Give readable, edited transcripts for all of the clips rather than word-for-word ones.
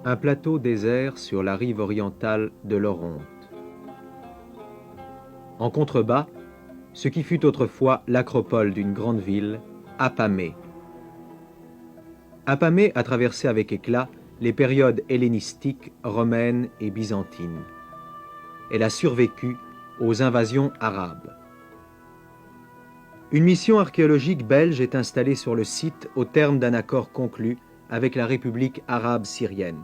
Un plateau désert sur la rive orientale de l'Oronte. En contrebas, ce qui fut autrefois l'acropole d'une grande ville, Apamée. Apamée a traversé avec éclat les périodes hellénistiques, romaines et byzantines. Elle a survécu aux invasions arabes. Une mission archéologique belge est installée sur le site au terme d'un accord conclu avec la République arabe syrienne.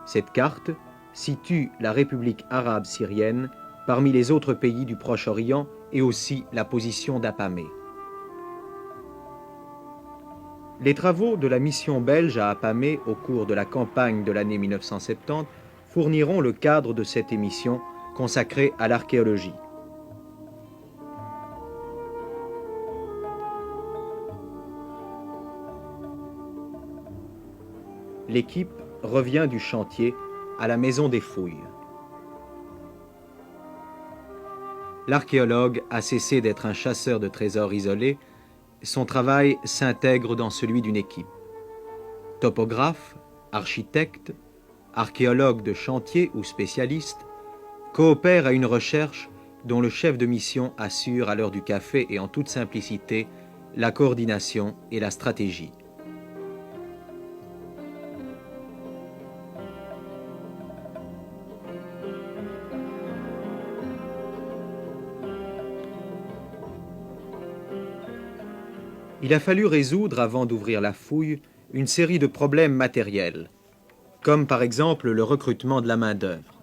Cette carte situe la République arabe syrienne parmi les autres pays du Proche-Orient et aussi la position d'Apamée. Les travaux de la mission belge à Apamée au cours de la campagne de l'année 1970 fourniront le cadre de cette émission consacrée à l'archéologie. L'équipe revient du chantier à la Maison des Fouilles. L'archéologue a cessé d'être un chasseur de trésors isolé, son travail s'intègre dans celui d'une équipe. Topographe, architecte, archéologue de chantier ou spécialiste, coopèrent à une recherche dont le chef de mission assure à l'heure du café et en toute simplicité la coordination et la stratégie. Il a fallu résoudre, avant d'ouvrir la fouille, une série de problèmes matériels, comme par exemple le recrutement de la main-d'œuvre.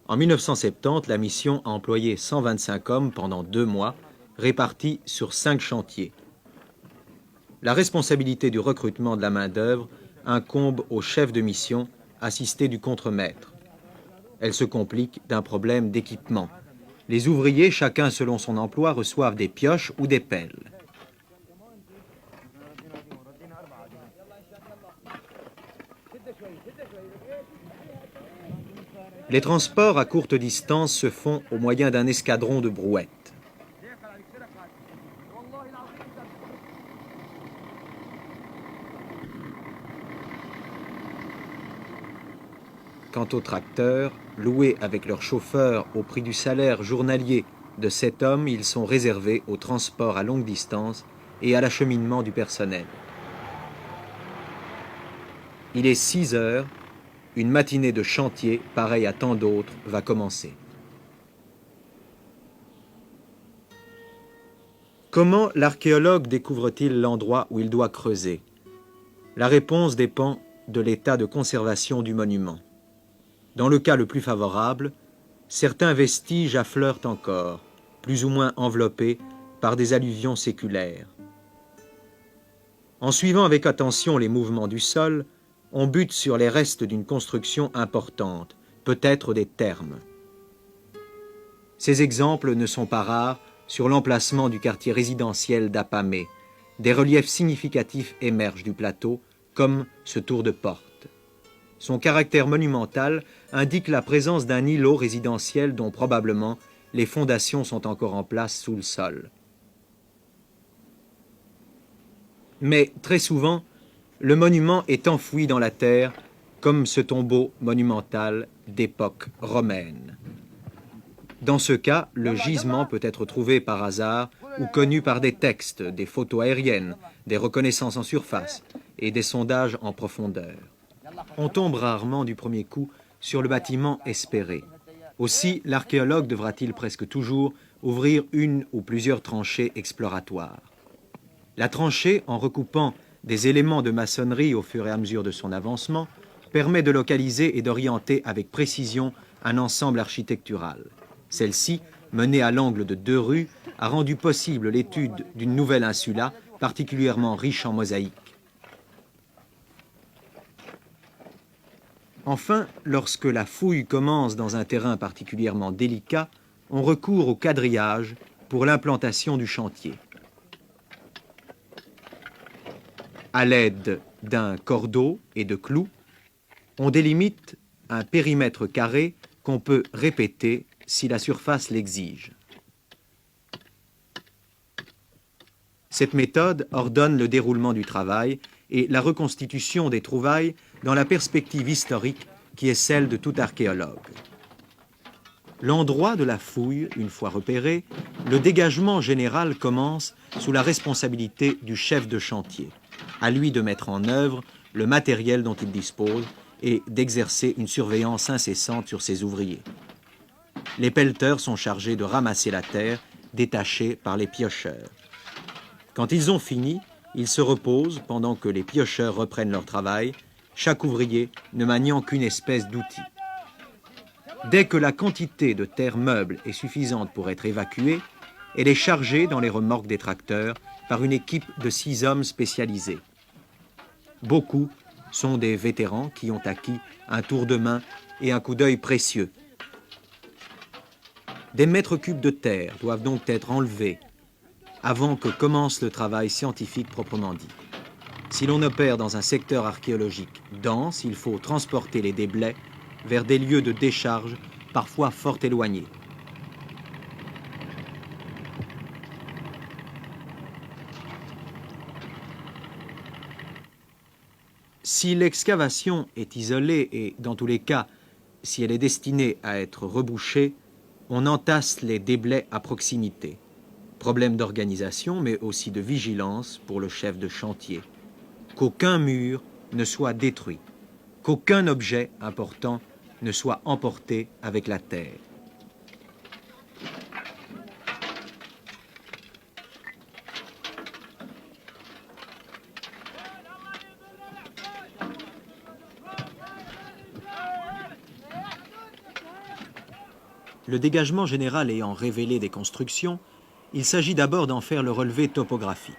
En 1970, la mission a employé 125 hommes pendant 2 mois, répartis sur 5 chantiers. La responsabilité du recrutement de la main-d'œuvre incombe au chef de mission, assisté du contremaître. Elle se complique d'un problème d'équipement. Les ouvriers, chacun selon son emploi, reçoivent des pioches ou des pelles. Les transports à courte distance se font au moyen d'un escadron de brouettes. Quant aux tracteurs, loués avec leurs chauffeurs au prix du salaire journalier de 7 hommes, ils sont réservés au transport à longue distance et à l'acheminement du personnel. Il est 6 heures. Une matinée de chantier, pareille à tant d'autres, va commencer. Comment l'archéologue découvre-t-il l'endroit où il doit creuser? La réponse dépend de l'état de conservation du monument. Dans le cas le plus favorable, certains vestiges affleurent encore, plus ou moins enveloppés par des alluvions séculaires. En suivant avec attention les mouvements du sol, on bute sur les restes d'une construction importante, peut-être des thermes. Ces exemples ne sont pas rares sur l'emplacement du quartier résidentiel d'Apamée. Des reliefs significatifs émergent du plateau, comme ce tour de porte. Son caractère monumental indique la présence d'un îlot résidentiel dont probablement les fondations sont encore en place sous le sol. Mais très souvent, le monument est enfoui dans la terre, comme ce tombeau monumental d'époque romaine. Dans ce cas, le gisement peut être trouvé par hasard ou connu par des textes, des photos aériennes, des reconnaissances en surface et des sondages en profondeur. On tombe rarement du premier coup sur le bâtiment espéré. Aussi, l'archéologue devra-t-il presque toujours ouvrir une ou plusieurs tranchées exploratoires. La tranchée, en recoupant des éléments de maçonnerie au fur et à mesure de son avancement, permet de localiser et d'orienter avec précision un ensemble architectural. Celle-ci, menée à l'angle de 2 rues, a rendu possible l'étude d'une nouvelle insula particulièrement riche en mosaïques. Enfin, lorsque la fouille commence dans un terrain particulièrement délicat, on recourt au quadrillage pour l'implantation du chantier. À l'aide d'un cordeau et de clous, on délimite un périmètre carré qu'on peut répéter si la surface l'exige. Cette méthode ordonne le déroulement du travail et la reconstitution des trouvailles dans la perspective historique qui est celle de tout archéologue. L'endroit de la fouille, une fois repéré, le dégagement général commence sous la responsabilité du chef de chantier. À lui de mettre en œuvre le matériel dont il dispose et d'exercer une surveillance incessante sur ses ouvriers. Les pelleteurs sont chargés de ramasser la terre détachée par les piocheurs. Quand ils ont fini, ils se reposent pendant que les piocheurs reprennent leur travail, chaque ouvrier ne maniant qu'une espèce d'outil. Dès que la quantité de terre meuble est suffisante pour être évacuée, elle est chargée dans les remorques des tracteurs par une équipe de 6 hommes spécialisés. Beaucoup sont des vétérans qui ont acquis un tour de main et un coup d'œil précieux. Des mètres cubes de terre doivent donc être enlevés avant que commence le travail scientifique proprement dit. Si l'on opère dans un secteur archéologique dense, il faut transporter les déblais vers des lieux de décharge parfois fort éloignés. Si l'excavation est isolée et, dans tous les cas, si elle est destinée à être rebouchée, on entasse les déblais à proximité. Problème d'organisation, mais aussi de vigilance pour le chef de chantier. Qu'aucun mur ne soit détruit, qu'aucun objet important ne soit emporté avec la terre. Le dégagement général ayant révélé des constructions, il s'agit d'abord d'en faire le relevé topographique.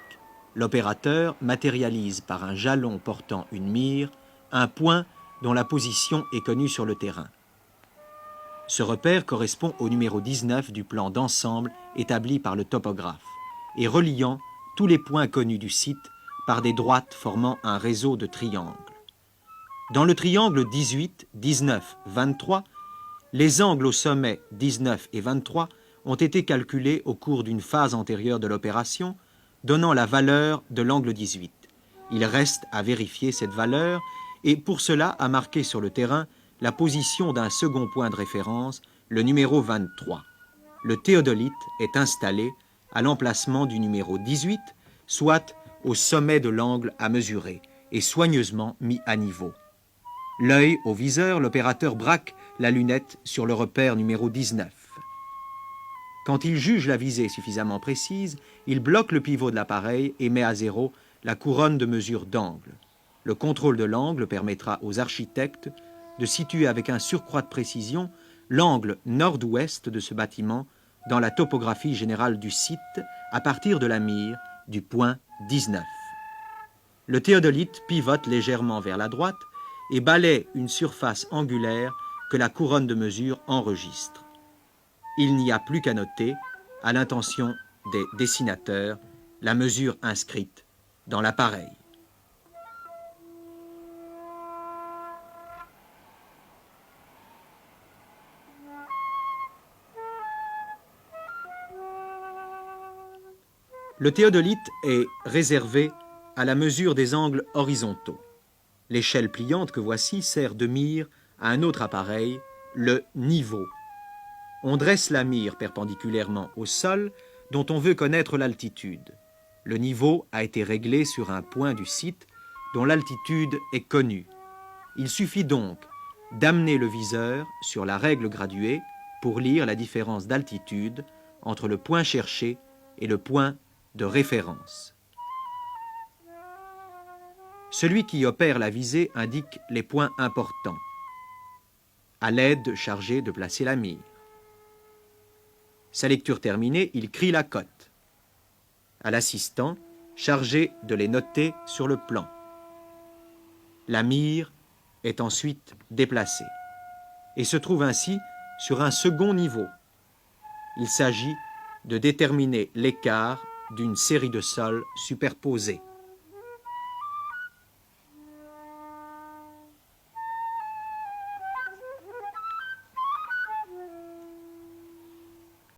L'opérateur matérialise par un jalon portant une mire un point dont la position est connue sur le terrain. Ce repère correspond au numéro 19 du plan d'ensemble établi par le topographe et reliant tous les points connus du site par des droites formant un réseau de triangles. Dans le triangle 18, 19, 23, les angles au sommet 19 et 23 ont été calculés au cours d'une phase antérieure de l'opération, donnant la valeur de l'angle 18. Il reste à vérifier cette valeur et pour cela à marquer sur le terrain la position d'un second point de référence, le numéro 23. Le théodolite est installé à l'emplacement du numéro 18, soit au sommet de l'angle à mesurer, et soigneusement mis à niveau. L'œil au viseur, l'opérateur braque la lunette sur le repère numéro 19. Quand il juge la visée suffisamment précise, il bloque le pivot de l'appareil et met à zéro la couronne de mesure d'angle. Le contrôle de l'angle permettra aux architectes de situer avec un surcroît de précision l'angle nord-ouest de ce bâtiment dans la topographie générale du site à partir de la mire du point 19. Le théodolite pivote légèrement vers la droite et balaie une surface angulaire que la couronne de mesure enregistre. Il n'y a plus qu'à noter, à l'intention des dessinateurs, la mesure inscrite dans l'appareil. Le théodolite est réservé à la mesure des angles horizontaux. L'échelle pliante que voici sert de mire à un autre appareil, le niveau. On dresse la mire perpendiculairement au sol dont on veut connaître l'altitude. Le niveau a été réglé sur un point du site dont l'altitude est connue. Il suffit donc d'amener le viseur sur la règle graduée pour lire la différence d'altitude entre le point cherché et le point de référence. Celui qui opère la visée indique les points importants, à l'aide chargée de placer la mire. Sa lecture terminée, il crie la cote à l'assistant, chargé de les noter sur le plan. La mire est ensuite déplacée et se trouve ainsi sur un second niveau. Il s'agit de déterminer l'écart d'une série de sols superposés.